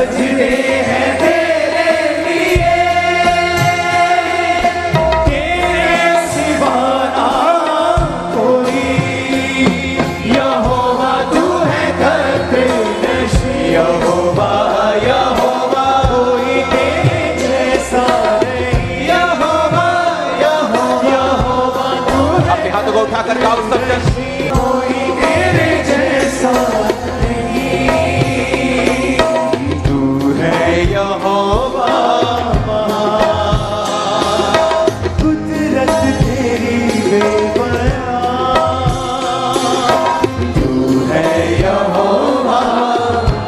सजदे हैं तेरे लिए, तेरे सिवा ना कोई। यहोवा तू है दर्दनशीं, यहोवा यहोवा कोई तेरे जैसा नहीं। यहोवा यहोवा यहोवा तू है। अपने हाथों को उठाकर गाओ सब जन। कोई तेरे जैसा नहीं, तू है यहोवा महान। कुदरत तेरी बेबयान, तू है यहोवा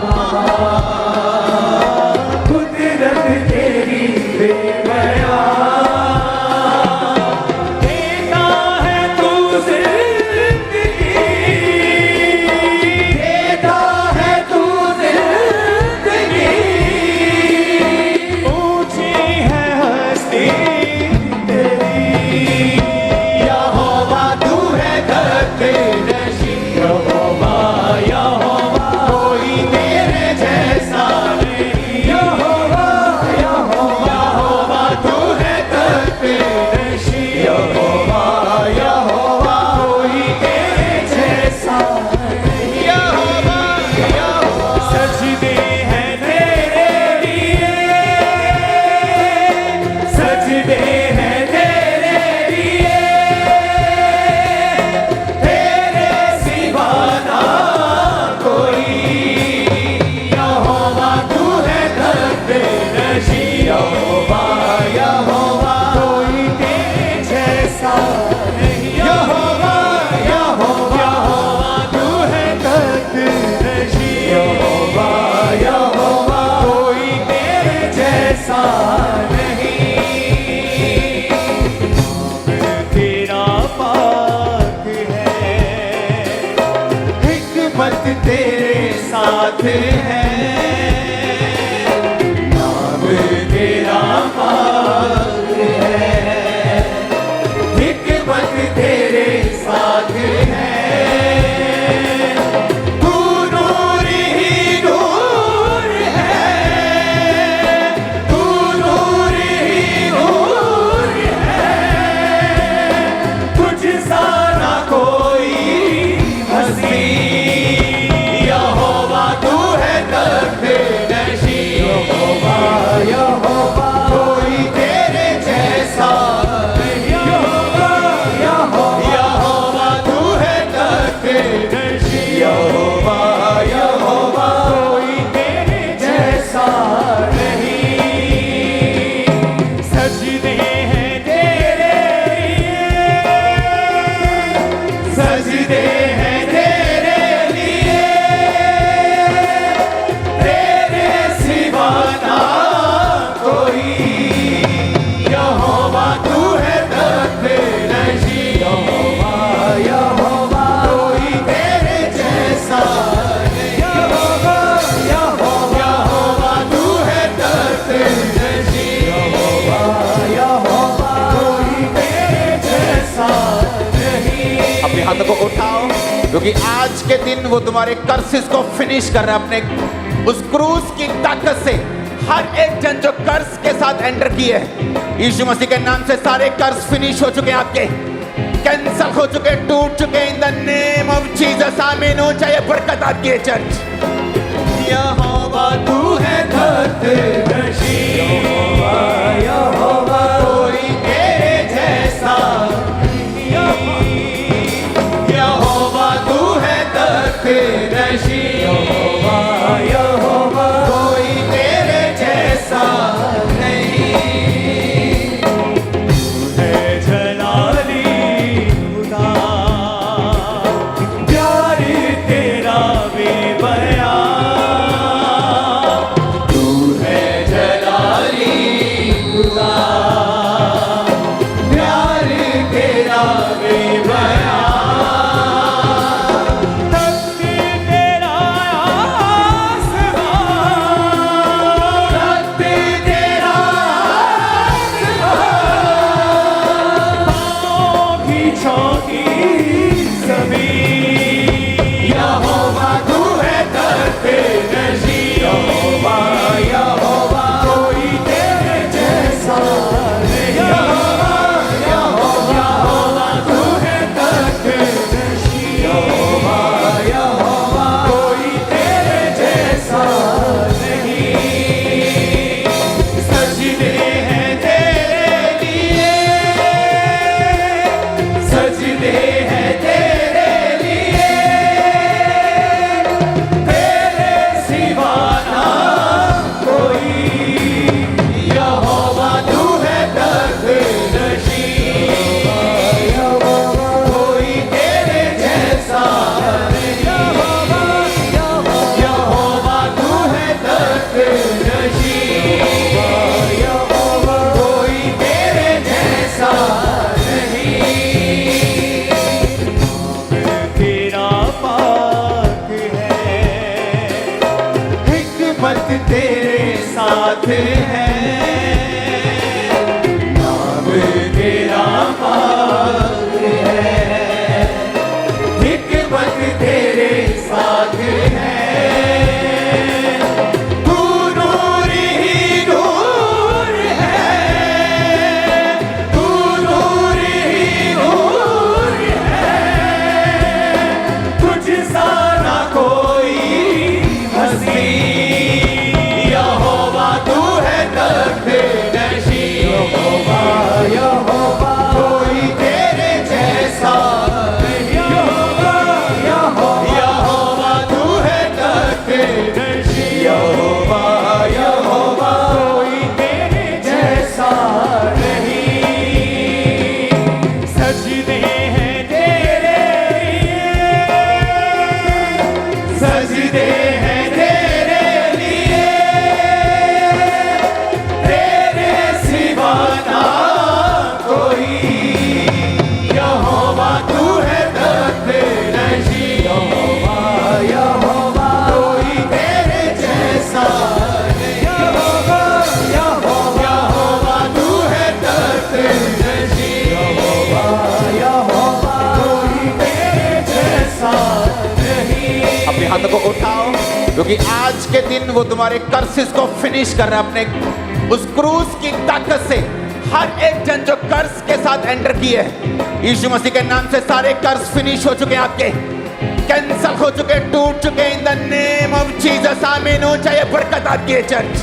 महान। कुदरत तेरी बेबयान, देता है तू जिंदगी, देता है तू जिंदगी। ऊंची है हस्ती तेरी, यहोवा तू है दर्दनशीं। यहोवा यहोवा कोई तेरे जैसा नहीं। यहोवा यहोवा यहोवा तू है दर्दनशीं। यहोवा यहोवा कोई तेरे जैसा नहीं। यहोवा यहोवा सजदे हैं तेरे लिए, सजदे हैं तेरे लिए, तेरे सिवा ना कोई। यहोवा तू है दर्दनशीं। यहोवा यहोवा कोई तेरे जैसा नहीं। यहोवा यहोवा यहोवा तू है दर्दनशीं। यहोवा यहोवा कोई तेरे जैसा नहीं। तेरा पाक है, हिकमत तेरे साथ है। नाम तेरा पाक है, हिकमत तेरे साथ है। तू नूर ही नूर है, तू नूर ही नूर है। तुझ सा ना कोई हस्ती, यहोवा तू है दर्दनशीं। यहोवा यहोवा कोई तेरे जैसा नहीं। यहोवा यहोवा यहोवा तू है दर्दनशीं। यहोवा यहोवा कोई तेरे जैसा नहीं। सजदे हैं तेरे लिए, सजदे हैं तेरे लिए, तेरे सिवा ना कोई। यहोवा तू है दर्दनशीं। यहोवा यहोवा कोई तेरे जैसा नहीं। यहोवा यहोवा यहोवा तू है दर्दनशीं। यहोवा यहोवा कोई तेरे जैसा नहीं। अपने हाथों को उठाओ, क्योंकि आज के दिन वो तुम्हारे कर्सेस को फिनिश कर रहा है अपने उस क्रूस की ताकत से। हर एक जन जो कर्ज के साथ एंटर किए है, यीशु मसीह के नाम से सारे कर्ज फिनिश हो चुके हैं, आपके कैंसल हो चुके, टूट चुके। In the name of Jesus आमीन। हो चाहे बरकत आपकी है चर्च। यहोवा तू है दर्दनशीं। यहोवा यहोवा कोई तेरे जैसा नहीं। यहोवा तू है दर्दनशीं। यहोवा यहोवा कोई तेरे जैसा नहीं। तू है जलाली खुदा, प्यार तेरा बेबयान। हिकमत तेरे साथ है, नाम तेरा पाक है, हिकमत तेरे साथ है, तू नूर ही नूर है, तू नूर ही नूर है, तुझ सा ना कोई हस्ती, यहोवा तू है तख्त-ए-नशीं, यहोवा कोई तेरे जैसा नहीं, यहोवा तू है तख्त-ए-नशीं, यहोवा कोई तेरे जैसा नहीं, सजदे हैं तेरे लिए, सजदे हैं तेरे लिए, तेरे सिवा ना कोई, यहोवा तू है तख्त-ए-नशीं, यहोवा कोई तेरे जैसा नहीं, यहोवा तू है तख्त-ए-नशीं, यहोवा कोई तेरे जैसा नहीं। अपने हाथों को उठाओ, क्योंकि आज के दिन वो तुम्हारे कर्सेस को फिनिश कर रहा है अपने उस क्रूस की ताकत से। हर एक जन जो कर्स के साथ एंटर किए है, यीशु मसीह के नाम से सारे कर्स फिनिश हो चुके हैं, आपके कैंसल हो चुके, टूट चुके। In the name of Jesus आमीन। चाहे बरकत आपकी है चर्च।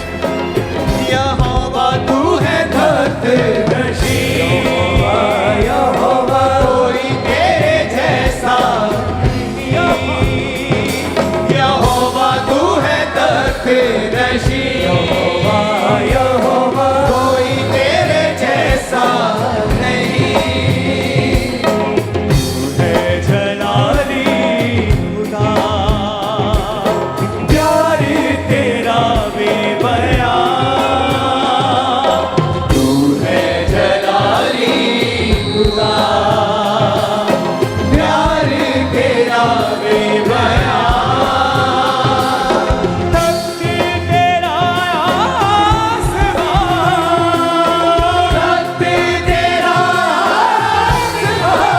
यहोवा तू है तख्त-ए-नशीं, यहोवा कोई तेरे जैसा नहीं, यहोवा तू है तख्त-ए-नशीं, यहोवा कोई तेरे जैसा नहीं, तू है जलाली खुदा, प्यार तेरा बेबयां, तू है जलाली खुदा, प्यार तेरा बेबयां, तख्त तेरा आसमां, तख्त तेरा आसमां,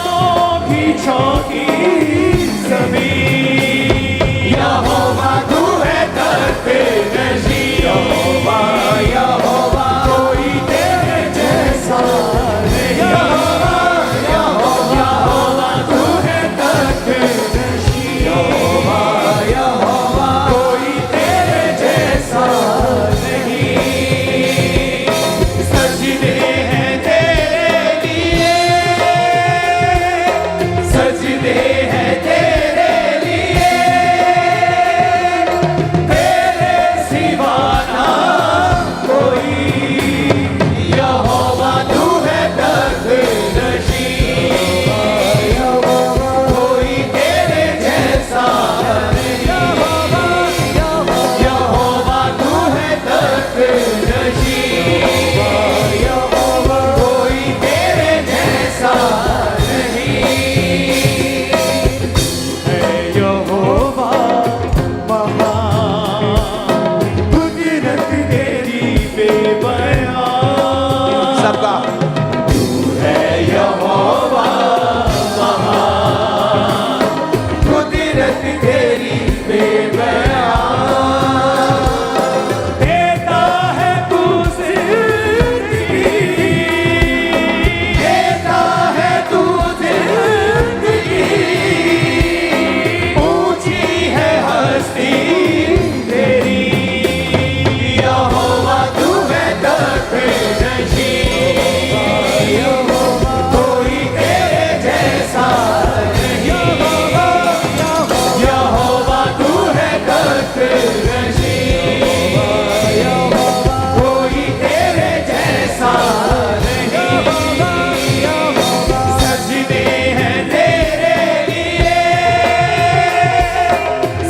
पाँव की चौकी ज़मीं, यहोवा तू है तख्त-ए-नशीं, यहोवा कोई तेरे जैसा नहीं, यहोवा तू है तख्त-ए-नशीं, यहोवा कोई तेरे जैसा नहीं, सजदे हैं तेरे लिए, सजदे हैं तेरे लिए, तेरे सिवा ना कोई, यहोवा तू है तख्त-ए-नशीं, कोई तेरे जैसा नहीं, यहोवा तू है तख्त-ए-नशीं, कोई तेरे जैसा नहीं, है यहोवा महान, कुदरत तेरी बेबयां, सबका है यहोवा महान, कुदरत तेरी बेबयां, देता है तू ज़िंदगी, देता है तू ज़िंदगी, ऊंची है हस्ती तेरी, यहोवा तू है तख्त-ए-नशीं, कोई तेरे जैसा नहीं, यहोवा तू है तख्त-ए-नशीं, कोई तेरे जैसा नहीं, सजदे हैं तेरे लिए,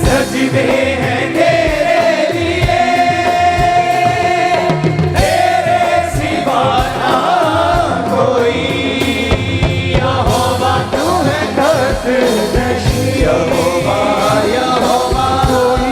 सजदे हैं तेरे लिए, तेरे सिवा ना कोई, यहोवा तू है तख्त-ए-नशीं, यहोवा कोई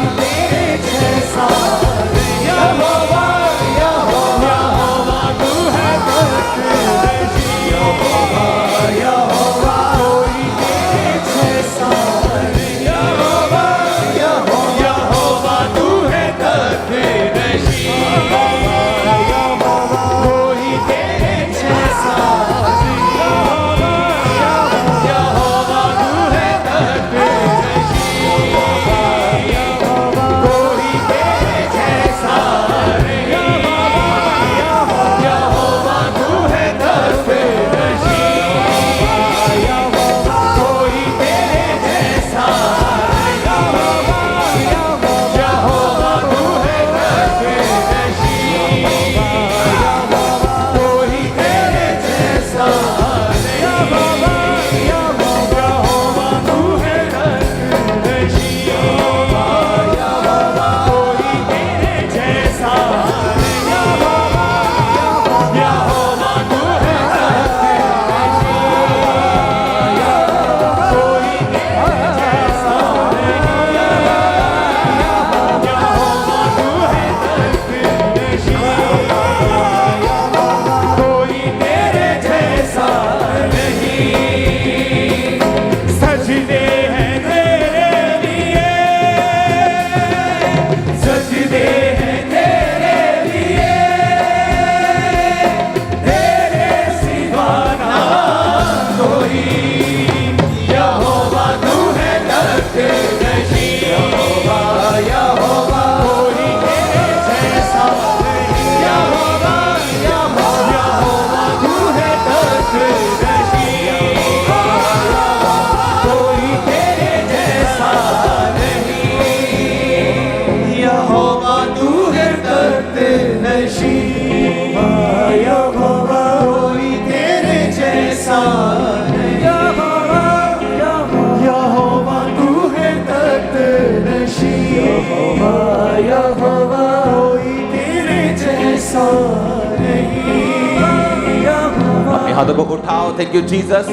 हाथों को उठाओ, थैंक यू जीसस।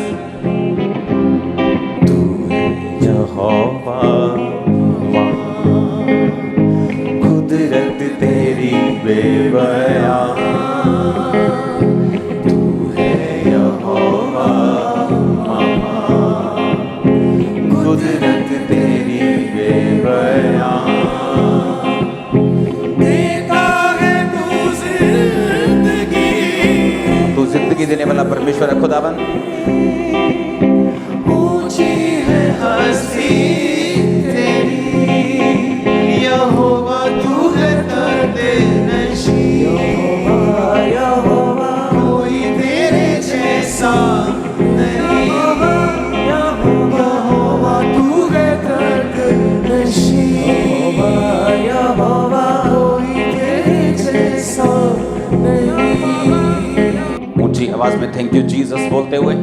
तू है यहोवा, कुदरत तेरी बेबयां। तू है यहोवा, कुदरत तेरी बेबयां। देता है तू जिंदगी देने वाला परमेश्वर है खुदावन। ऊंची है हस्ती तेरी यहोवा, तू है दर्द-नशी। यहोवा कोई तेरे जैसा नहीं। यहोवा तू है दर्द-नशी। यहोवा कोई तेरे जैसा नहीं। ऊंची आवाज में थैंक यू जीसस बोलते हुए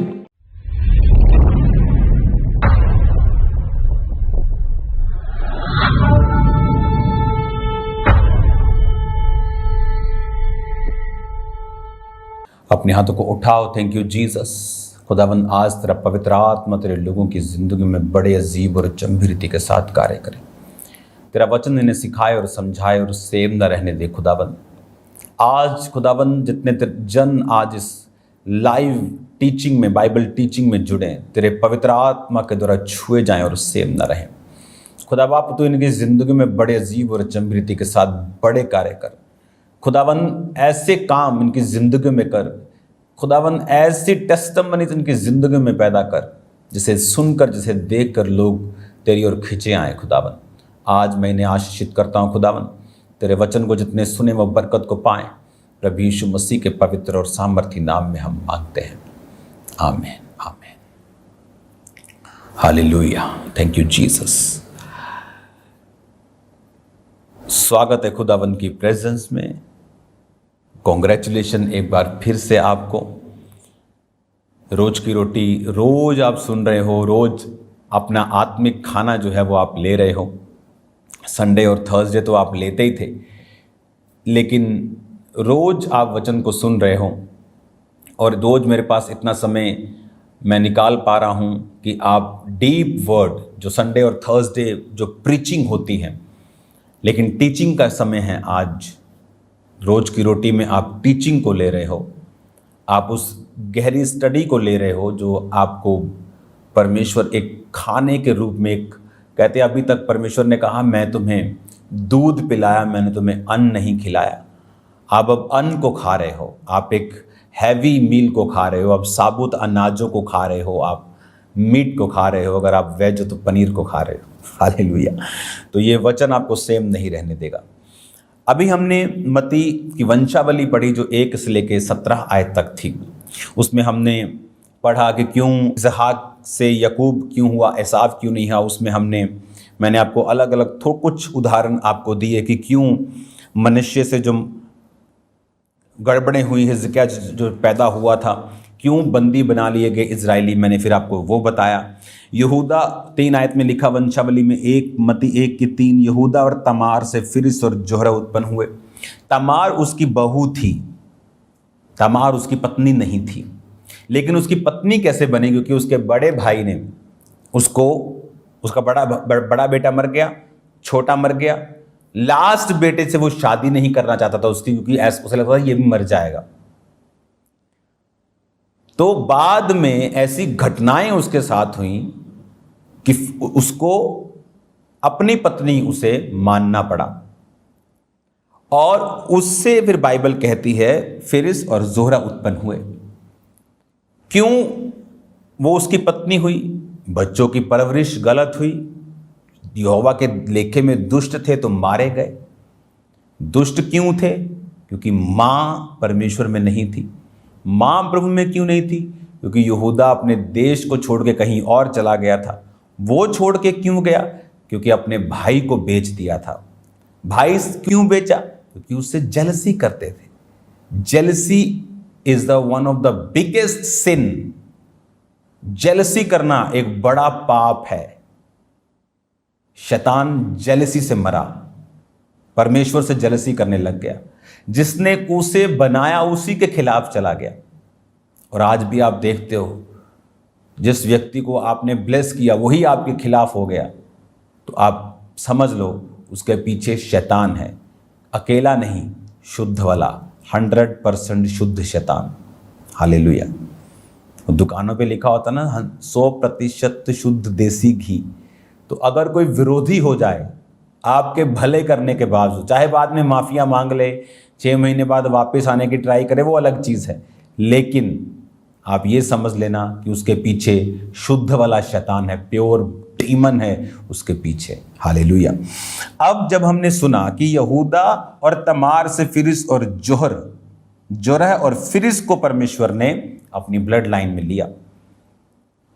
अपने हाथों को उठाओ, थैंक यू जीसस। खुदावन आज तेरा पवित्र आत्मा तेरे लोगों की जिंदगी में बड़े अजीब और चंबी रीति के साथ कार्य करे। तेरा वचन इन्हें सिखाए और समझाए और सेम न रहने दे खुदावन। आज खुदावन जितने जन आज इस लाइव टीचिंग में, बाइबल टीचिंग में जुड़े, तेरे पवित्र आत्मा के द्वारा छुए जाएं और सेम न रहें। खुदा बाप तू इनकी ज़िंदगी में बड़े अजीब और अचंभी रीति के साथ बड़े कार्य कर खुदावन। ऐसे काम इनकी ज़िंदगी में कर खुदावन, ऐसी टेस्टिमनी इनकी ज़िंदगी में पैदा कर जिसे सुनकर, जिसे देखकर लोग तेरी ओर खिंचे आए खुदावन। आज मैं इन्हें आशीषित करता हूँ खुदावन। तेरे वचन को जितने सुने वो बरकत को पाएं। प्रभु यीशु मसीह के पवित्र और सामर्थी नाम में हम मांगते हैं, आमीन आमीन। Hallelujah, thank you Jesus. स्वागत है खुदावन की प्रेजेंस में। कॉन्ग्रेचुलेशन एक बार फिर से आपको। रोज की रोटी रोज आप सुन रहे हो, रोज अपना आत्मिक खाना जो है वो आप ले रहे हो। संडे और थर्सडे तो आप लेते ही थे, लेकिन रोज आप वचन को सुन रहे हो और रोज मेरे पास इतना समय मैं निकाल पा रहा हूँ कि आप डीप वर्ड जो संडे और थर्सडे जो प्रीचिंग होती है, लेकिन टीचिंग का समय है आज। रोज की रोटी में आप टीचिंग को ले रहे हो, आप उस गहरी स्टडी को ले रहे हो जो आपको परमेश्वर एक खाने के रूप में, एक कहते अभी तक परमेश्वर ने कहा मैं तुम्हें दूध पिलाया, मैंने तुम्हें अन्न नहीं खिलाया। आप अब अन्न को खा रहे हो, आप एक हैवी मील को खा रहे हो, अब साबुत अनाजों को खा रहे हो, आप मीट को खा रहे हो, अगर आप वेज हो तो पनीर को खा रहे हो। हालेलुया। तो ये वचन आपको सेम नहीं रहने देगा। अभी हमने मत्ती की वंशावली पढ़ी जो 1 से लेकर 17 आयत तक थी। उसमें हमने पढ़ा कि क्यों इसहाक से याकूब क्यों हुआ, एसाव क्यों नहीं हुआ। उसमें मैंने आपको अलग अलग कुछ उदाहरण आपको दिए कि क्यों मनुष्य से जो गड़बड़ें हुई, हिजकिय्याह जो पैदा हुआ था, क्यों बंदी बना लिए गए इजरायली, मैंने फिर आपको वो बताया। यहूदा 3 आयत में लिखा वंशावली में, मत्ती 1:3, यहूदा और तमार से फिरिस और जोहरा उत्पन्न हुए। तमार उसकी बहू थी, तमार उसकी पत्नी नहीं थी। लेकिन उसकी पत्नी कैसे बनी? क्योंकि उसके बड़े भाई ने उसका बड़ा बेटा मर गया, छोटा मर गया, लास्ट बेटे से वो शादी नहीं करना चाहता था उसकी, क्योंकि उसे लगता था ये भी मर जाएगा। तो बाद में ऐसी घटनाएं उसके साथ हुई कि उसको अपनी पत्नी उसे मानना पड़ा, और उससे फिर बाइबल कहती है फिरिस और जोहरा उत्पन्न हुए। क्यों वो उसकी पत्नी हुई? बच्चों की परवरिश गलत हुई, यहोवा के लेखे में दुष्ट थे तो मारे गए। दुष्ट क्यों थे? क्योंकि माँ परमेश्वर में नहीं थी। माँ प्रभु में क्यों नहीं थी? क्योंकि यहूदा अपने देश को छोड़ के कहीं और चला गया था। वो छोड़ के क्यों गया? क्योंकि अपने भाई को बेच दिया था। भाई क्यों बेचा? क्योंकि उससे जेलसी करते थे। Jealousy is the one of the biggest sin. Jealousy करना एक बड़ा पाप है। शैतान जेलसी से मरा, परमेश्वर से जेलसी करने लग गया। जिसने उसे बनाया उसी के खिलाफ चला गया। और आज भी आप देखते हो जिस व्यक्ति को आपने ब्लेस किया वही आपके खिलाफ हो गया, तो आप समझ लो उसके पीछे शैतान है। अकेला नहीं, शुद्ध वाला, 100% शुद्ध शैतान। हालेलुया। दुकानों पे लिखा होता ना 100% शुद्ध देसी घी। तो अगर कोई विरोधी हो जाए आपके भले करने के बावजूद, चाहे बाद में माफिया मांग ले, 6 महीने बाद वापस आने की ट्राई करे, वो अलग चीज़ है, लेकिन आप ये समझ लेना कि उसके पीछे शुद्ध वाला शैतान है, प्योर डीमन है उसके पीछे। हालेलुया। अब जब हमने सुना कि यहूदा और तमार से फिरिस और जोरह और फिरिस को परमेश्वर ने अपनी ब्लड लाइन में लिया,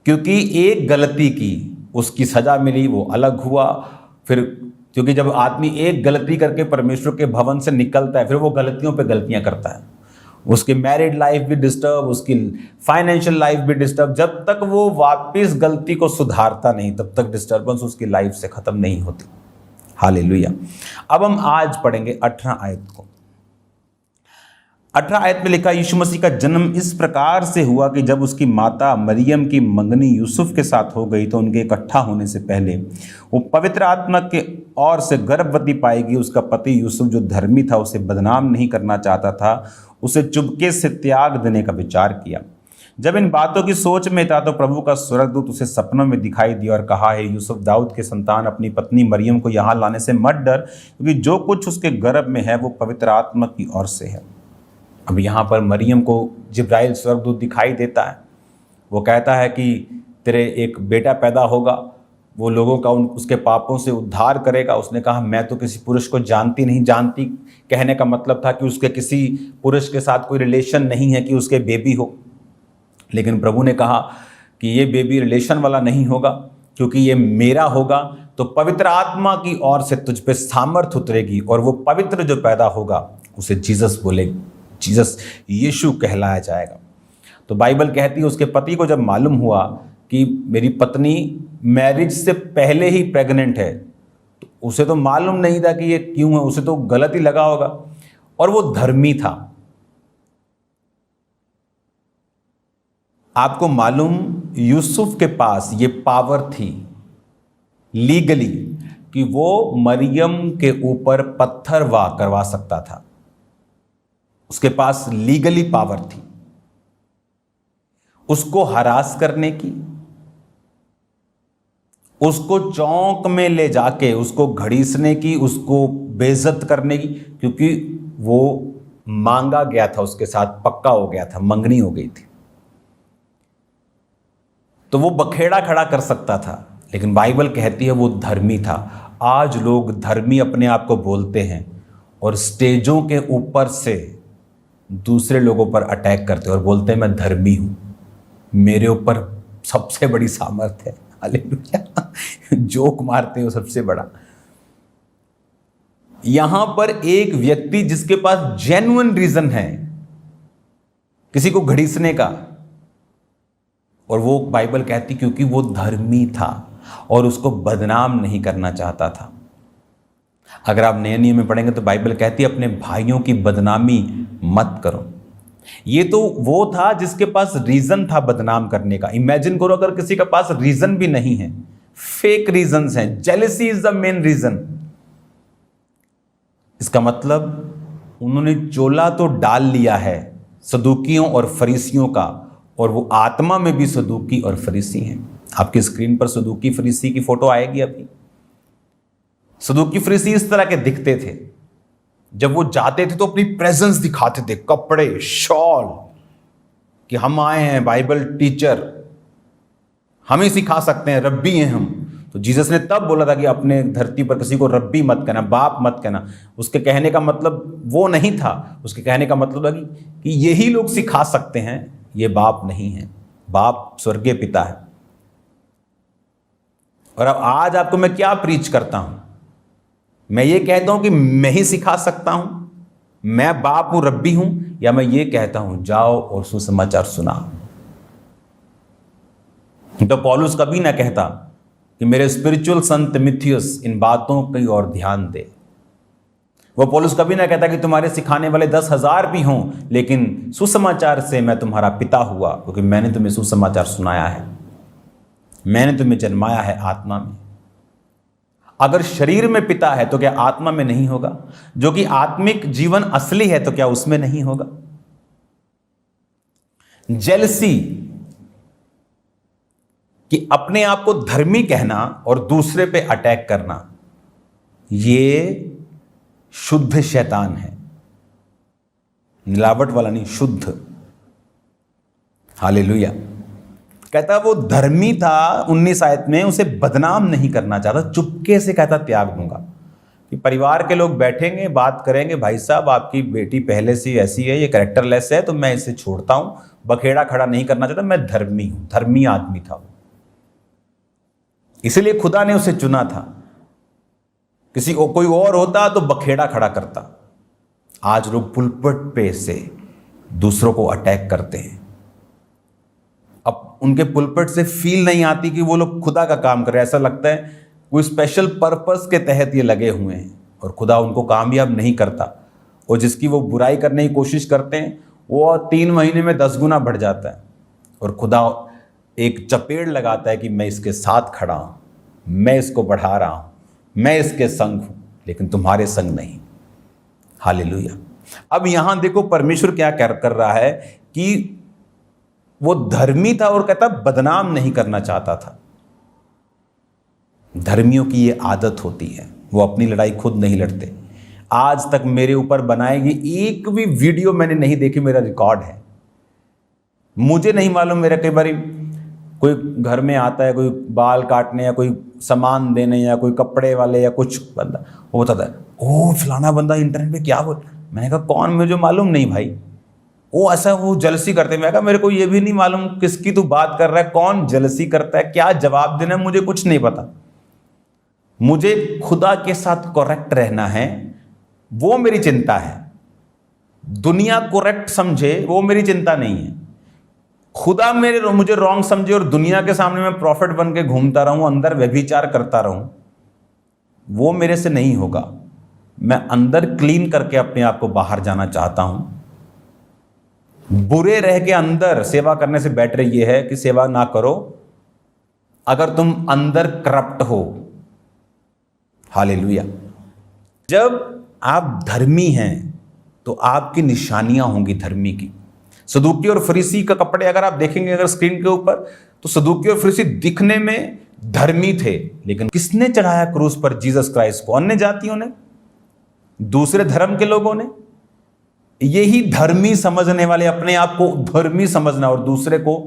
क्योंकि एक गलती की उसकी सजा मिली, वो अलग हुआ। फिर क्योंकि जब आदमी एक गलती करके परमेश्वर के भवन से निकलता है, फिर वो गलतियों पे गलतियां करता है, उसकी मैरिड लाइफ भी डिस्टर्ब, उसकी फाइनेंशियल लाइफ भी डिस्टर्ब। जब तक वो वापस गलती को सुधारता नहीं, तब तक डिस्टर्बेंस उसकी लाइफ से खत्म नहीं होती। हालेलुया। अब हम आज पढ़ेंगे 18 आयत को। 18 आयत में लिखा, यीशु मसीह का जन्म इस प्रकार से हुआ कि जब उसकी माता मरियम की मंगनी यूसुफ के साथ हो गई, तो उनके इकट्ठा होने से पहले वो पवित्र आत्मा के ओर से गर्भवती पाएगी। उसका पति यूसुफ जो धर्मी था, उसे बदनाम नहीं करना चाहता था, उसे चुपके से त्याग देने का विचार किया। जब इन बातों की सोच में था, तो प्रभु का स्वर्गदूत उसे सपनों में दिखाई दिया और कहा, है यूसुफ दाऊद के संतान, अपनी पत्नी मरियम को यहाँ लाने से मत डर, क्योंकि जो कुछ उसके गर्भ में है वो पवित्र आत्मा की ओर से है। अब यहाँ पर मरियम को जिब्राइल स्वर्गदूत दिखाई देता है। वो कहता है कि तेरे एक बेटा पैदा होगा, वो लोगों का उसके पापों से उद्धार करेगा। उसने कहा, मैं तो किसी पुरुष को नहीं जानती। कहने का मतलब था कि उसके किसी पुरुष के साथ कोई रिलेशन नहीं है कि उसके बेबी हो। लेकिन प्रभु ने कहा कि ये बेबी रिलेशन वाला नहीं होगा, क्योंकि ये मेरा होगा। तो पवित्र आत्मा की ओर से तुझ पे सामर्थ उतरेगी, और वो पवित्र जो पैदा होगा उसे जीसस बोलेगी, जीसस यीशु कहलाया जाएगा। तो बाइबल कहती है उसके पति को जब मालूम हुआ कि मेरी पत्नी मैरिज से पहले ही प्रेग्नेंट है, तो उसे तो मालूम नहीं था कि ये क्यों है, उसे तो गलत ही लगा होगा, और वो धर्मी था। आपको मालूम, यूसुफ के पास ये पावर थी लीगली कि वो मरियम के ऊपर पत्थर वार करवा सकता था। उसके पास लीगली पावर थी उसको हरास करने की, उसको चौक में ले जाके उसको घड़ीसने की, उसको बेइज्जत करने की, क्योंकि वो मांगा गया था, उसके साथ पक्का हो गया था, मंगनी हो गई थी। तो वो बखेड़ा खड़ा कर सकता था, लेकिन बाइबल कहती है वो धर्मी था। आज लोग धर्मी अपने आप को बोलते हैं और स्टेजों के ऊपर से दूसरे लोगों पर अटैक करते हैं और बोलते हैं मैं धर्मी हूं, मेरे ऊपर सबसे बड़ी सामर्थ है। हालेलुया। जोक मारते हो सबसे बड़ा। यहां पर एक व्यक्ति जिसके पास जेन्युइन रीजन है किसी को घड़ीसने का, और वो बाइबल कहती क्योंकि वो धर्मी था और उसको बदनाम नहीं करना चाहता था। अगर आप नए नियम में पढ़ेंगे तो बाइबल कहती है अपने भाइयों की बदनामी मत करो। ये तो वो था जिसके पास रीजन था बदनाम करने का। इमेजिन करो अगर किसी के पास रीजन भी नहीं है, फेक रीजंस हैं, jealousy is the main reason. इसका मतलब उन्होंने चोला तो डाल लिया है सदूकियों और फरीसियों का, और वो आत्मा में भी सदूकी और फरीसी हैं। आपकी स्क्रीन पर सदूकी फरीसी की फोटो आएगी अभी। सदूकी फरीसी इस तरह के दिखते थे। जब वो जाते थे तो अपनी प्रेजेंस दिखाते थे, कपड़े, शॉल, कि हम आए हैं बाइबल टीचर, हम ही सिखा सकते हैं, रब्बी हैं हम। तो जीसस ने तब बोला था कि अपने धरती पर किसी को रब्बी मत कहना, बाप मत कहना। उसके कहने का मतलब वो नहीं था, उसके कहने का मतलब था कि यही लोग सिखा सकते हैं, ये बाप नहीं है, बाप स्वर्गीय पिता है। और अब आज आपको मैं क्या प्रीच करता हूं? मैं ये कहता हूं कि मैं ही सिखा सकता हूं, मैं बाप हूं, रब्बी हूं, या मैं ये कहता हूं जाओ और सुसमाचार सुनाओ? तो पौलुस कभी ना कहता कि मेरे स्पिरिचुअल सन तिमुथियुस इन बातों की ओर ध्यान दे। वो पौलुस कभी ना कहता कि तुम्हारे सिखाने वाले 10,000 भी हों, लेकिन सुसमाचार से मैं तुम्हारा पिता हुआ, क्योंकि मैंने तुम्हें सुसमाचार सुनाया है, मैंने तुम्हें जन्माया है आत्मा में। अगर शरीर में पिता है तो क्या आत्मा में नहीं होगा? जो कि आत्मिक जीवन असली है तो क्या उसमें नहीं होगा? जेलसी कि अपने आप को धर्मी कहना और दूसरे पे अटैक करना, ये शुद्ध शैतान है, मिलावट वाला नहीं, शुद्ध। हालेलुया। कहता वो धर्मी था 19 आयत में, उसे बदनाम नहीं करना चाहता, चुपके से कहता त्याग दूंगा। कि परिवार के लोग बैठेंगे, बात करेंगे, भाई साहब आपकी बेटी पहले से ऐसी है, ये कैरेक्टरलेस है, तो मैं इसे छोड़ता हूं, बखेड़ा खड़ा नहीं करना चाहता, मैं धर्मी हूं। धर्मी आदमी था वो, इसलिए खुदा ने उसे चुना था। किसी को कोई और होता तो बखेड़ा खड़ा करता। आज लोग पुलपट पे से दूसरों को अटैक करते हैं। अब उनके पुलपट से फील नहीं आती कि वो लोग खुदा का काम कर रहे हैं, ऐसा लगता है कोई स्पेशल पर्पस के तहत ये लगे हुए हैं और खुदा उनको कामयाब नहीं करता। और जिसकी वो बुराई करने की कोशिश करते हैं वो 3 महीने में 10 गुना बढ़ जाता है। और खुदा एक चपेड़ लगाता है कि मैं इसके साथ खड़ा हूं, मैं इसको बढ़ा रहा हूं, मैं इसके संग हूं, लेकिन तुम्हारे संग नहीं। हालेलुया। अब यहां देखो परमेश्वर क्या कर रहा है कि वो धर्मी था और कहता बदनाम नहीं करना चाहता था। धर्मियों की ये आदत होती है, वो अपनी लड़ाई खुद नहीं लड़ते। आज तक मेरे ऊपर बनाएगी एक भी वीडियो मैंने नहीं देखी, मेरा रिकॉर्ड है। मुझे नहीं मालूम, मेरा कई बार कोई घर में आता है, कोई बाल काटने या कोई सामान देने या कोई कपड़े वाले या कुछ बंदा, वो बताता है ओ फलाना बंदा इंटरनेट पे क्या बोल। मैंने कहा कौन, मुझे मालूम नहीं भाई। वो ऐसा वो जलसी करते। मैं कहा मेरे को ये भी नहीं मालूम किसकी तू बात कर रहा है, कौन जलसी करता है, क्या जवाब देना है, मुझे कुछ नहीं पता। मुझे खुदा के साथ करेक्ट रहना है, वो मेरी चिंता है। दुनिया करेक्ट समझे वो मेरी चिंता नहीं है। खुदा मुझे रॉन्ग समझे और दुनिया के सामने मैं प्रॉफिट बन के घूमता रहूं, अंदर व्यभिचार करता रहूं, वो मेरे से नहीं होगा। मैं अंदर क्लीन करके अपने आप को बाहर जाना चाहता हूं। बुरे रह के अंदर सेवा करने से बेटर ये है कि सेवा ना करो अगर तुम अंदर करप्ट हो। हालेलुया। जब आप धर्मी हैं तो आपकी निशानियां होंगी धर्मी की। सदूकी और फरीसी का कपड़े अगर आप देखेंगे अगर स्क्रीन के ऊपर, तो सदूकी और फरीसी दिखने में धर्मी थे, लेकिन किसने चढ़ाया क्रूस पर जीसस क्राइस्ट को? अन्य जातियों ने, दूसरे धर्म के लोगों ने। यही धर्मी समझने वाले, अपने आप को धर्मी समझना और दूसरे को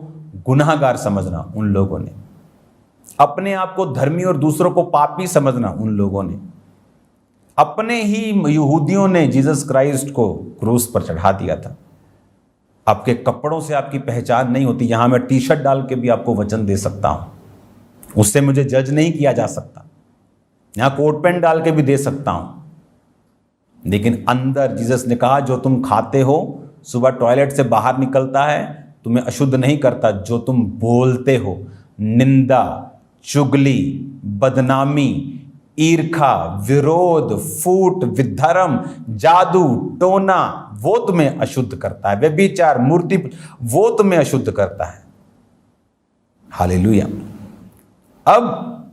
गुनाहगार समझना, उन लोगों ने। अपने आप को धर्मी और दूसरों को पापी समझना, उन लोगों ने। अपने ही यहूदियों ने जीसस क्राइस्ट को क्रूस पर चढ़ा दिया था। आपके कपड़ों से आपकी पहचान नहीं होती। यहां मैं टी शर्ट डाल के भी आपको वचन दे सकता हूं, उससे मुझे जज नहीं किया जा सकता। यहां कोट पैंट डाल के भी दे सकता हूं, लेकिन अंदर जीसस ने कहा जो तुम खाते हो, सुबह टॉयलेट से बाहर निकलता है, तुम्हें अशुद्ध नहीं करता। जो तुम बोलते हो, निंदा, चुगली, बदनामी, ईर्खा, विरोध, फूट, विधर्म, जादू टोना, वो तुम्हें अशुद्ध करता है। व्यभिचार, मूर्ति, वो तुम्हें अशुद्ध करता है। हालेलुया। अब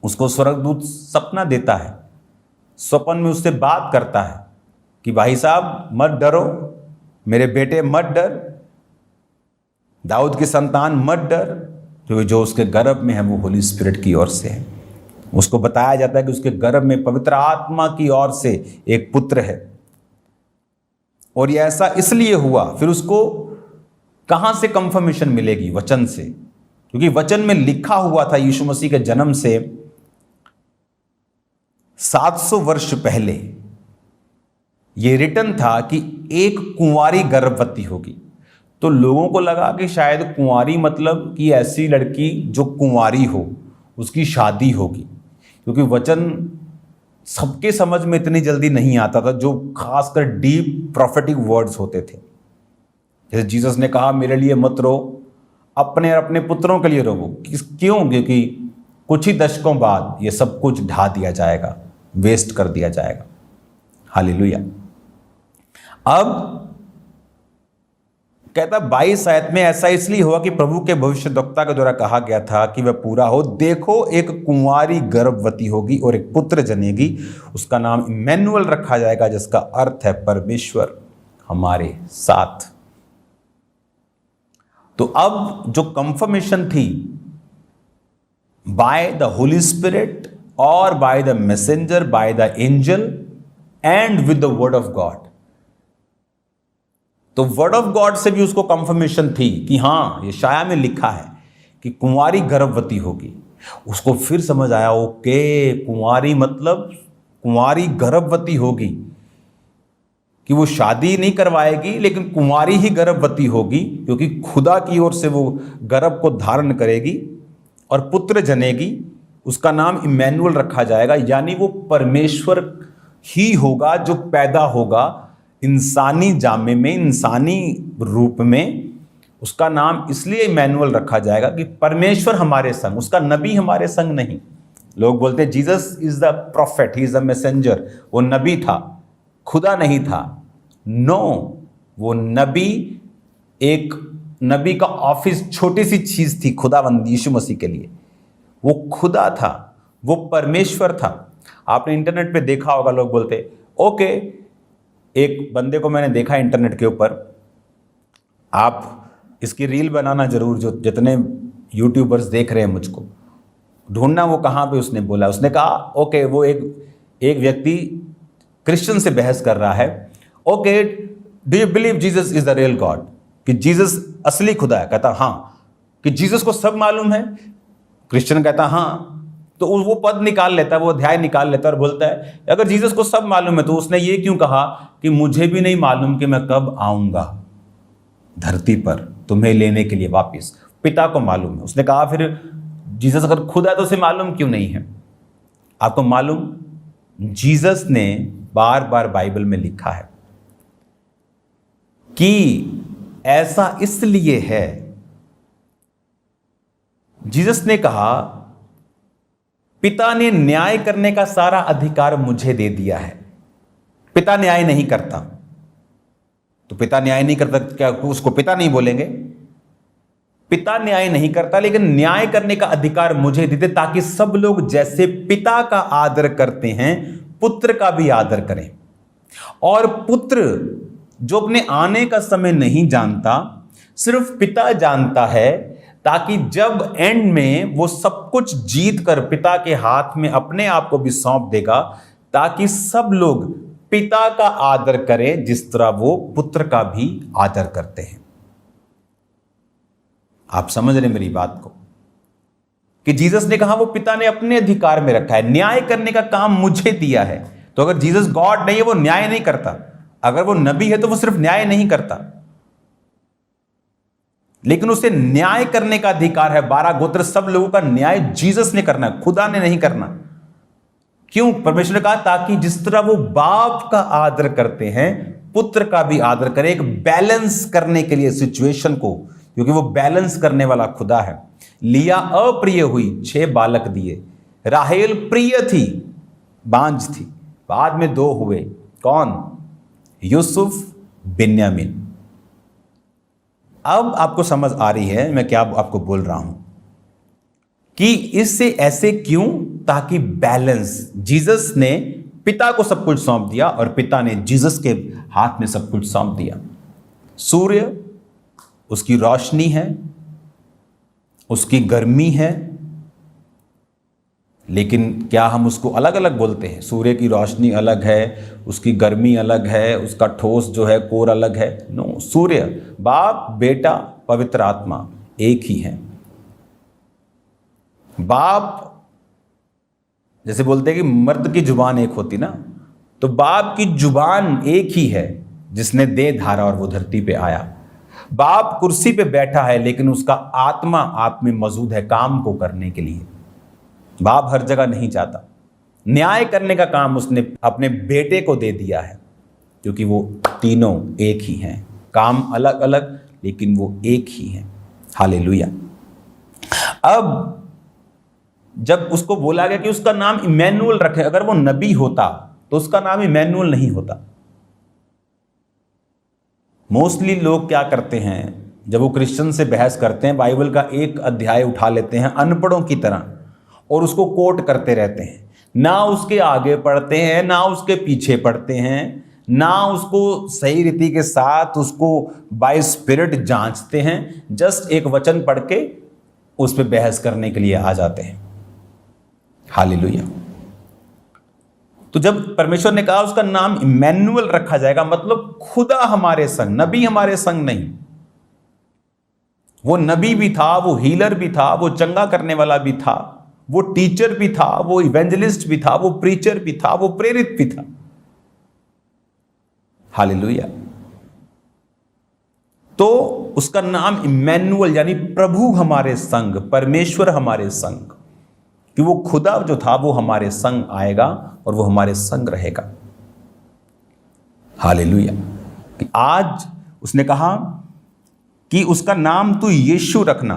उसको स्वर्गदूत सपना देता है, स्वप्न में उससे बात करता है कि भाई साहब मत डरो, मेरे बेटे मत डर, दाऊद की संतान मत डर, क्योंकि जो उसके गर्भ में है वो होली स्पिरिट की ओर से है। उसको बताया जाता है कि उसके गर्भ में पवित्र आत्मा की ओर से एक पुत्र है। और ये ऐसा इसलिए हुआ। फिर उसको कहां से कंफर्मेशन मिलेगी? वचन से, क्योंकि वचन में लिखा हुआ था यीशु मसीह के जन्म से 700 वर्ष पहले ये रिटन था कि एक कुंवारी गर्भवती होगी। तो लोगों को लगा कि शायद कुंवारी मतलब कि ऐसी लड़की जो कुंवारी हो, उसकी शादी होगी, क्योंकि वचन सबके समझ में इतनी जल्दी नहीं आता था, जो खासकर डीप प्रोफेटिक वर्ड्स होते थे। जैसे जीसस ने कहा मेरे लिए मत रो, अपने और अपने पुत्रों के लिए रोवो। क्यों? क्योंकि कुछ ही दशकों बाद ये सब कुछ ढा दिया जाएगा, वेस्ट कर दिया जाएगा। हालेलुया। अब कहता 22 आयत में, ऐसा इसलिए हुआ कि प्रभु के भविष्यद्वक्ता के द्वारा कहा गया था कि वह पूरा हो। देखो, एक कुंवारी गर्भवती होगी और एक पुत्र जनेगी, उसका नाम इम्मैनुअल रखा जाएगा, जिसका अर्थ है परमेश्वर हमारे साथ। तो अब जो कंफर्मेशन थी बाय द होली स्पिरिट और by the messenger, by the angel and with the word of God, तो वर्ड ऑफ गॉड से भी उसको कंफर्मेशन थी कि हां, ये शाया में लिखा है कि कुंवारी गर्भवती होगी। उसको फिर समझ आया, ओके, कुंवारी मतलब कुंवारी गर्भवती होगी, कि वो शादी नहीं करवाएगी लेकिन कुंवारी ही गर्भवती होगी, क्योंकि खुदा की ओर से वो गर्भ को धारण करेगी और पुत्र जनेगी, उसका नाम इम्मैनुअल रखा जाएगा। यानी वो परमेश्वर ही होगा जो पैदा होगा इंसानी जामे में, इंसानी रूप में। उसका नाम इसलिए इम्मैनुअल रखा जाएगा कि परमेश्वर हमारे संग, उसका नबी हमारे संग नहीं। लोग बोलते हैं Jesus is the profit, he is the messenger, वो नबी था, खुदा नहीं था। नो, वो नबी, एक नबी का ऑफिस छोटी सी चीज थी खुदावंद यीशु मसीह के लिए। वो खुदा था, वो परमेश्वर था। आपने इंटरनेट पे देखा होगा, लोग बोलते ओके, एक बंदे को मैंने देखा इंटरनेट के ऊपर, आप इसकी रील बनाना जरूर, जो जितने यूट्यूबर्स देख रहे हैं मुझको, ढूंढना वो कहाँ पे उसने बोला। उसने कहा ओके, वो एक व्यक्ति क्रिश्चियन से बहस कर रहा है, okay, do you believe Jesus is the real God, कि जीसस असली खुदा है। कहता हाँ। कि जीसस को सब मालूम है। क्रिश्चियन कहता हाँ। तो वो पद निकाल लेता है, वो अध्याय निकाल लेता है और बोलता है अगर जीसस को सब मालूम है तो उसने ये क्यों कहा कि मुझे भी नहीं मालूम कि मैं कब आऊंगा धरती पर तुम्हें लेने के लिए वापस, पिता को मालूम है। उसने कहा फिर जीसस अगर खुद है तो उसे मालूम क्यों नहीं है? आपको मालूम, जीसस ने बार बार बाइबल में लिखा है कि ऐसा इसलिए है। जीसस ने कहा पिता ने न्याय करने का सारा अधिकार मुझे दे दिया है। पिता न्याय नहीं करता, तो पिता न्याय नहीं करता, क्या उसको पिता नहीं बोलेंगे? पिता न्याय नहीं करता, लेकिन न्याय करने का अधिकार मुझे दे दे, ताकि सब लोग जैसे पिता का आदर करते हैं पुत्र का भी आदर करें। और पुत्र जो अपने आने का समय नहीं जानता, सिर्फ पिता जानता है, ताकि जब एंड में वो सब कुछ जीत कर पिता के हाथ में अपने आप को भी सौंप देगा, ताकि सब लोग पिता का आदर करें जिस तरह वो पुत्र का भी आदर करते हैं। आप समझ रहे मेरी बात को? कि जीसस ने कहा वो पिता ने अपने अधिकार में रखा है, न्याय करने का काम मुझे दिया है। तो अगर जीसस गॉड नहीं है, वो न्याय नहीं करता। अगर वो नबी है तो वो सिर्फ न्याय नहीं करता, लेकिन उसे न्याय करने का अधिकार है। 12 गोत्र सब लोगों का न्याय जीसस ने करना है, खुदा ने नहीं करना। क्यों? परमेश्वर ने कहा ताकि जिस तरह वो बाप का आदर करते हैं पुत्र का भी आदर करें, एक बैलेंस करने के लिए सिचुएशन को, क्योंकि वो बैलेंस करने वाला खुदा है। लिया अप्रिय हुई, 6 बालक दिए। राहेल प्रिय थी, बांझ थी, बाद में 2 हुए। कौन? यूसुफ, बिन्यामीन। अब आपको समझ आ रही है मैं क्या आपको बोल रहा हूं कि इससे ऐसे क्यों? ताकि बैलेंस। जीसस ने पिता को सब कुछ सौंप दिया और पिता ने जीसस के हाथ में सब कुछ सौंप दिया। सूर्य उसकी रोशनी है, उसकी गर्मी है, लेकिन क्या हम उसको अलग अलग बोलते हैं? सूर्य की रोशनी अलग है, उसकी गर्मी अलग है, उसका ठोस जो है कोर अलग है। नो, सूर्य, बाप, बेटा, पवित्र आत्मा एक ही है। बाप, जैसे बोलते हैं कि मर्द की जुबान एक होती ना, तो बाप की जुबान एक ही है जिसने दे धारा और वो धरती पे आया। बाप कुर्सी पे बैठा है, लेकिन उसका आत्मा आप में मौजूद है काम को करने के लिए। बाप हर जगह नहीं जाता। न्याय करने का काम उसने अपने बेटे को दे दिया है, क्योंकि वो तीनों एक ही हैं। काम अलग अलग, लेकिन वो एक ही हैं। हालेलुया। अब जब उसको बोला गया कि उसका नाम इम्मैनुअल रखे, अगर वो नबी होता तो उसका नाम इमैनुअल नहीं होता। मोस्टली लोग क्या करते हैं, जब वो क्रिश्चियन से बहस करते हैं, बाइबल का एक अध्याय उठा लेते हैं अनपढ़ों की तरह और उसको कोट करते रहते हैं, ना उसके आगे पढ़ते हैं ना उसके पीछे पढ़ते हैं, ना उसको सही रीति के साथ उसको बाय स्पिरिट जांचते हैं, जस्ट एक वचन पढ़ के उस पर बहस करने के लिए आ जाते हैं। हालेलुया। तो जब परमेश्वर ने कहा उसका नाम इमैनुअल रखा जाएगा, मतलब खुदा हमारे संग, नबी हमारे संग नहीं। वो नबी भी था, वो हीलर भी था, वो चंगा करने वाला भी था, वो टीचर भी था, वो इवेंजलिस्ट भी था, वो प्रीचर भी था, वो प्रेरित भी था। हालेलुया। तो उसका नाम इमैनुअल यानी प्रभु हमारे संग, परमेश्वर हमारे संग, कि वो खुदा जो था वो हमारे संग आएगा और वो हमारे संग रहेगा। हालेलुया। कि आज उसने कहा कि उसका नाम तू यीशु रखना,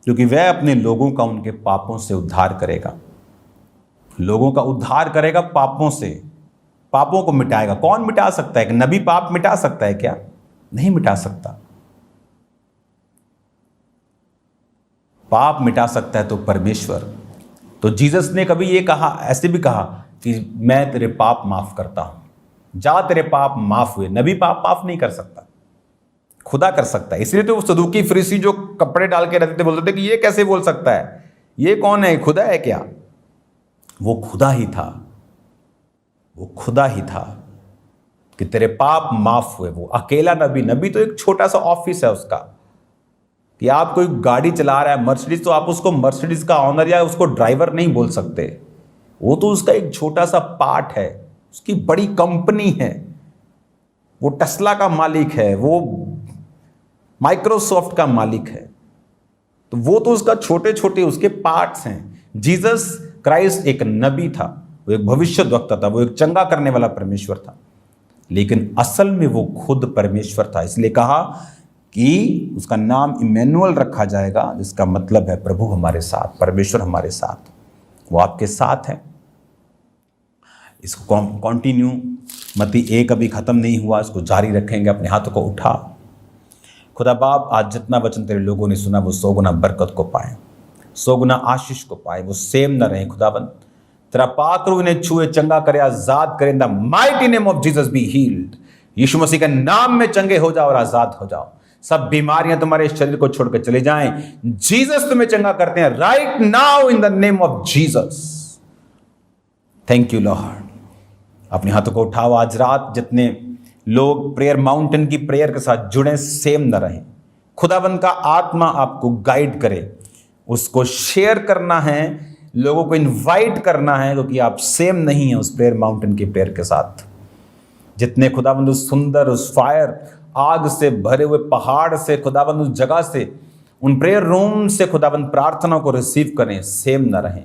क्योंकि वह अपने लोगों का उनके पापों से उद्धार करेगा। लोगों का उद्धार करेगा पापों से, पापों को मिटाएगा। कौन मिटा सकता है? कि नबी पाप मिटा सकता है क्या? नहीं मिटा सकता। पाप मिटा सकता है तो परमेश्वर। तो जीसस ने कभी ये कहा, ऐसे भी कहा कि मैं तेरे पाप माफ करता हूं, जा तेरे पाप माफ हुए। नबी पाप माफ नहीं कर सकता, खुदा कर सकता है। इसलिए तो वो सदूकी फरीसी जो कपड़े डाल के रहते थे बोलते थे कि ये कैसे बोल सकता है, ये कौन है, खुदा है क्या? वो खुदा ही था, वो खुदा ही था कि तेरे पाप माफ हुए। वो अकेला नबी, नबी तो एक छोटा सा ऑफिस है उसका, कि आप कोई गाड़ी चला रहा है मर्सिडीज, तो आप उसको मर्सिडीज का ऑनर या उसको ड्राइवर नहीं बोल सकते। वो तो उसका एक छोटा सा पार्ट है, उसकी बड़ी कंपनी है। वो टेस्ला का मालिक है, वो माइक्रोसॉफ्ट का मालिक है। तो वो तो उसका छोटे छोटे उसके पार्ट्स हैं। जीसस क्राइस्ट एक नबी था, वो एक भविष्यद्वक्ता था, वो एक चंगा करने वाला परमेश्वर था, लेकिन असल में वो खुद परमेश्वर था। इसलिए कहा कि उसका नाम इमैनुअल रखा जाएगा, जिसका मतलब है प्रभु हमारे साथ, परमेश्वर हमारे साथ। वो आपके साथ है। इसको कंटिन्यू, मत्ती 1 अभी खत्म नहीं हुआ, इसको जारी रखेंगे। अपने हाथों को उठा। खुदा बाप, आज जितना वचन तेरे लोगों ने सुना वो 100 गुना बरकत को पाए, 100 गुना आशीष को पाए, वो सेम न रहे। खुदाबंद तेरा पाक रूह इन्हें छुए, चंगा करे, आजाद करे। In the mighty name of Jesus be healed. Yeshu Masih के नाम में चंगे हो जाओ और आजाद हो जाओ। सब बीमारियां तुम्हारे शरीर को छोड़कर चले जाएं। जीसस तुम्हें चंगा करते हैं right now in the name of Jesus. Thank you Lord. अपने हाथों को उठाओ। आज रात जितने लोग प्रेयर माउंटेन की प्रेयर के साथ जुड़े, सेम न रहें। खुदाबंद का आत्मा आपको गाइड करे, उसको शेयर करना है, लोगों को इनवाइट करना है, क्योंकि आप सेम नहीं है उस प्रेयर माउंटेन की प्रेयर के साथ। जितने खुदाबंद उस सुंदर, उस फायर आग से भरे हुए पहाड़ से, खुदाबंद उस जगह से, उन प्रेयर रूम से खुदाबंद प्रार्थना को रिसीव करें, सेम न रहें।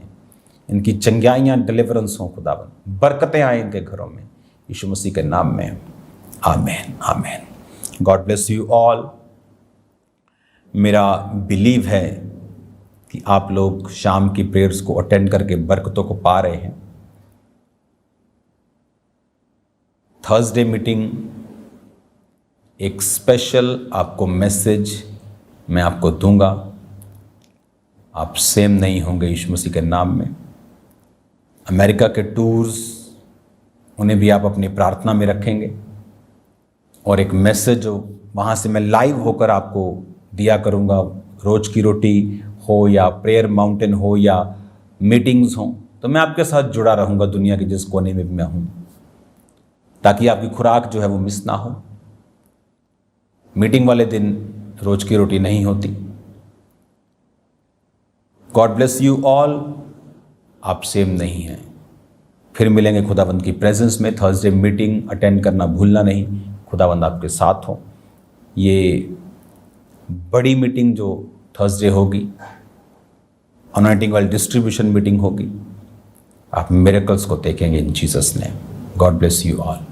इनकी चंगाइयाँ, डिलीवरेंस हो खुदाबंद, बरकतें आए इनके घरों में, यीशु मसीह के नाम में। Amen, amen. God bless you all. मेरा बिलीव है कि आप लोग शाम की प्रेयर्स को अटेंड करके बरकतों को पा रहे हैं। थर्सडे मीटिंग एक स्पेशल आपको मैसेज मैं आपको दूंगा। आप सेम नहीं होंगे यीशु मसीह के नाम में। अमेरिका के टूर्स, उन्हें भी आप अपनी प्रार्थना में रखेंगे, और एक मैसेज जो वहाँ से मैं लाइव होकर आपको दिया करूँगा, रोज की रोटी हो या प्रेयर माउंटेन हो या मीटिंग्स हो, तो मैं आपके साथ जुड़ा रहूँगा दुनिया के जिस कोने में भी मैं हूँ, ताकि आपकी खुराक जो है वो मिस ना हो। मीटिंग वाले दिन रोज की रोटी नहीं होती। God bless you all. आप सेम नहीं हैं। फिर मिलेंगे खुदावंद की प्रेजेंस में। थर्सडे मीटिंग अटेंड करना भूलना नहीं। खुदावंद आपके साथ हो। ये बड़ी मीटिंग जो थर्सडे होगी, अनॉइंटिंग ऑयल डिस्ट्रीब्यूशन मीटिंग होगी, आप मिरेकल्स को देखेंगे इन Jesus name. God bless you all.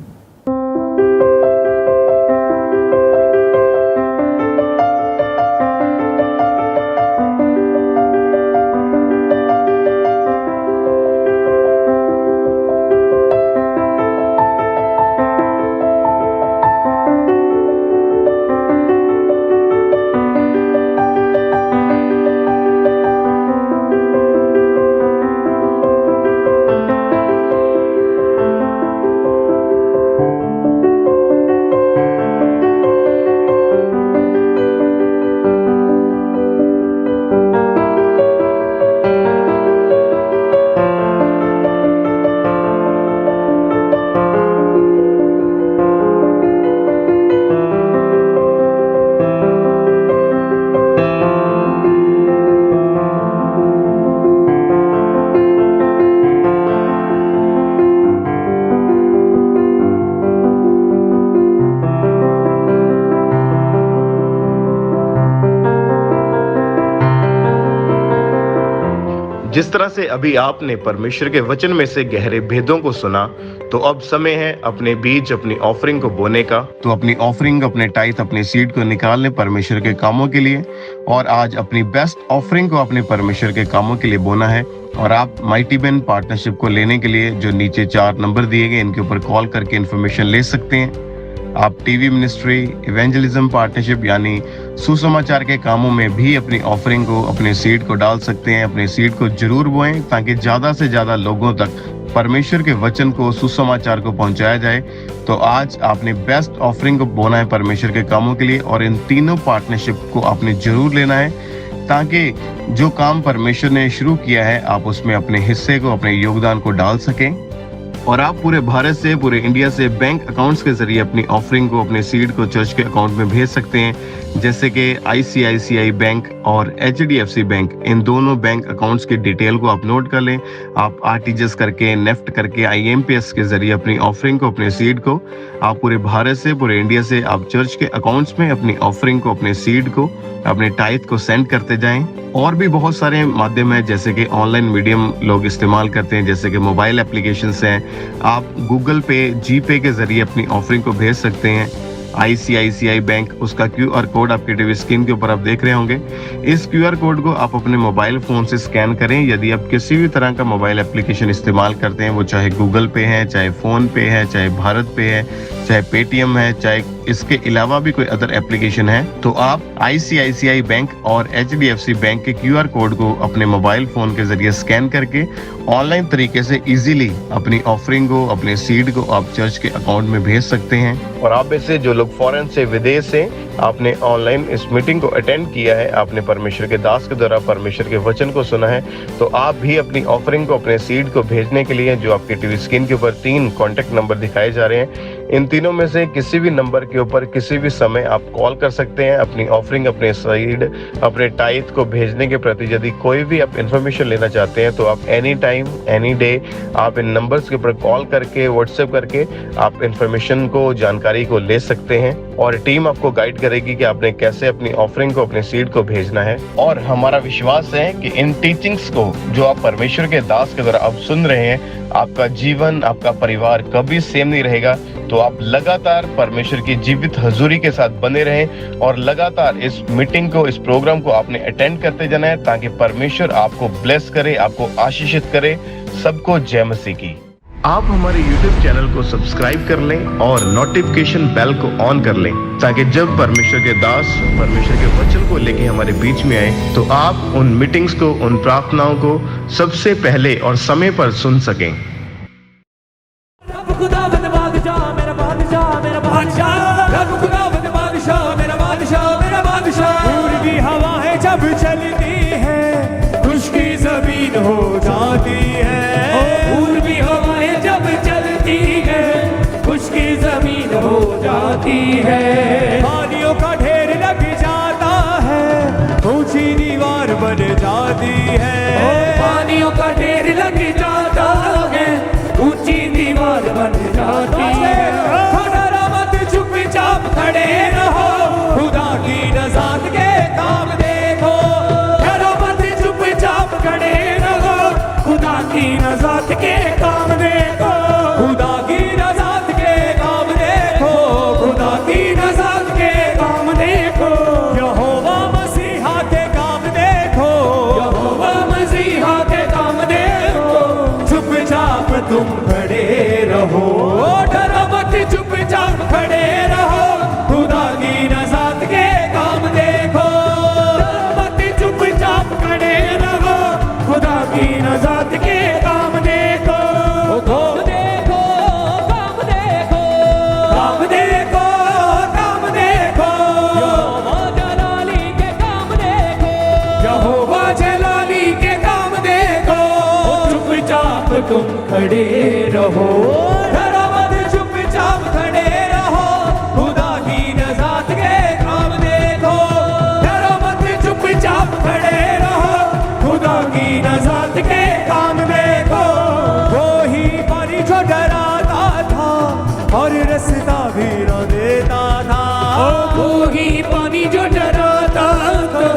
जिस तरह से अभी आपने परमेश्वर के वचन में से गहरे भेदों को सुना, तो अब समय है अपने बीज, अपनी ऑफरिंग को बोने का। तो अपनी ऑफरिंग, अपने टाइथ, अपने सीड को निकाल लें परमेश्वर के कामों के लिए, और आज अपनी बेस्ट ऑफरिंग को अपने परमेश्वर के कामों के लिए बोना है। और आप माइटी बेन पार्टनरशिप को लेने के लिए जो नीचे 4 नंबर दिए गए, इनके ऊपर कॉल करके इन्फॉर्मेशन ले सकते हैं। आप टीवी मिनिस्ट्री, इवेंजलिज्म पार्टनरशिप यानी सुसमाचार के कामों में भी अपनी ऑफरिंग को, अपने सीड को डाल सकते हैं। अपने सीड को जरूर बोएं ताकि ज़्यादा से ज़्यादा लोगों तक परमेश्वर के वचन को, सुसमाचार को पहुंचाया जाए। तो आज आपने बेस्ट ऑफरिंग को बोना है परमेश्वर के कामों के लिए, और इन तीनों पार्टनरशिप को आपने जरूर लेना है ताकि जो काम परमेश्वर ने शुरू किया है आप उसमें अपने हिस्से को, अपने योगदान को डाल सकें। और आप पूरे भारत से, पूरे इंडिया से बैंक अकाउंट्स के जरिए अपनी ऑफरिंग को, अपने सीड को चर्च के अकाउंट में भेज सकते हैं, जैसे कि ICICI बैंक और HDFC बैंक। इन दोनों बैंक अकाउंट्स की डिटेल को आप नोट कर लें। आप RTGS करके, नेफ्ट करके, IMPS के जरिए अपनी ऑफरिंग को, अपने सीड को, आप पूरे भारत से, पूरे इंडिया से आप चर्च के अकाउंट्स में अपनी ऑफरिंग को, अपने सीड को, अपने टाइथ को सेंड करते जाएं। और भी बहुत सारे माध्यम है, जैसे कि ऑनलाइन मीडियम लोग इस्तेमाल करते हैं, जैसे कि मोबाइल एप्लीकेशंस हैं। आप गूगल पे, GPay के जरिए अपनी ऑफरिंग को भेज सकते हैं। ICICI बैंक, उसका QR कोड आपके टीवी स्क्रीन के ऊपर आप देख रहे होंगे। इस QR कोड को आप अपने मोबाइल फोन से स्कैन करें। यदि आप किसी भी तरह का मोबाइल एप्लीकेशन इस्तेमाल करते हैं, वो चाहे गूगल पे है, चाहे फोन पे है, चाहे भारत पे है, चाहे पेटीएम है, चाहे इसके अलावा भी कोई अदर एप्लीकेशन है, तो आप ICICI बैंक और HDFC बैंक के QR कोड को अपने मोबाइल फोन के जरिए स्कैन करके ऑनलाइन तरीके से इजीली अपनी ऑफरिंग को, अपने सीड को आप चर्च के अकाउंट में भेज सकते हैं। और आप में से जो लोग फॉरेन से, विदेश से, आपने ऑनलाइन इस मीटिंग को अटेंड किया है, आपने परमेश्वर के दास के द्वारा परमेश्वर के वचन को सुना है, तो आप भी अपनी ऑफरिंग को, अपने सीड को भेजने के लिए जो आपके टीवी स्क्रीन के ऊपर 3 कॉन्टेक्ट नंबर दिखाए जा रहे हैं, इन तीनों में से किसी भी नंबर के ऊपर किसी भी समय आप कॉल कर सकते हैं। अपनी ऑफरिंग, अपने सीड, अपने टाइथ को भेजने के प्रति यदि कोई भी आप इन्फॉर्मेशन लेना चाहते हैं, तो आप एनी टाइम, एनी डे आप इन नंबर्स के ऊपर कॉल करके, व्हाट्सएप करके आप इन्फॉर्मेशन को, जानकारी को ले सकते हैं, और टीम आपको गाइड करेगी कि आपने कैसे अपनी ऑफरिंग को, अपने सीड को भेजना है। और हमारा विश्वास है कि इन टीचिंग्स को जो आप परमेश्वर के दास के द्वारा आप सुन रहे हैं, आपका जीवन, आपका परिवार कभी सेम नहीं रहेगा। तो आप लगातार परमेश्वर की जीवित हजूरी के साथ बने रहें, और लगातार इस मीटिंग को, इस प्रोग्राम को आपने अटेंड करते जाना है, ताकि परमेश्वर आपको ब्लेस करे, आपको आशीषित करे। सबको जय मसीह की। आप हमारे YouTube चैनल को सब्सक्राइब कर लें और नोटिफिकेशन बेल को ऑन कर लें, ताकि जब परमेश्वर के दास परमेश्वर के वचन को लेके हमारे बीच में आए, तो आप उन मीटिंग्स को, उन प्रार्थनाओं को सबसे पहले और समय पर सुन सकें। पूर्वी हवाएं जब चलती है, खुशकी जमीन हो जाती है। पूर्वी हवाएं जब चलती है, खुशकी जमीन हो जाती है। पानियों का ढेर लग जाता है, ऊंची दीवार बन जाती है। पानियों का ढेर लग जाता है, ऊंची दीवार बन जाती है। डरो मत, चुपचाप खड़े रहो, खुदा की नज़ात के काम देखो। डरो मत, चुपचाप खड़े रहो, खुदा की नज़ात के काम देखो। खुदा की नज़ात के काम देखो, खुदा की नज़ात के काम देखो। यहोवा मसीहा के काम देखो, यहोवा मसीहा के काम देखो। चुपचाप तुम खड़े रहो, डरो मत, चुपचाप खड़े रहो, खुदा की नज़ात के काम देखो। डरो मत, चुपचाप खड़े रहो, खुदा की नज़ात के काम देखो। काम देखो, काम देखो, काम देखो, काम देखो। यहोवा जलाली के काम देखो, यहोवा जलाली के काम देखो। चुपचाप तुम खड़े रहो, डरो मत, चुपचाप खड़े रहो, खुदा की नज़ात के काम देखो। डरो मत, चुपचाप खड़े रहो, खुदा की नज़ात के काम देखो। वो ही पानी जो डराता था और रास्ता भी न देता था। वो ही पानी जो डराता था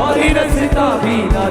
और रास्ता भी न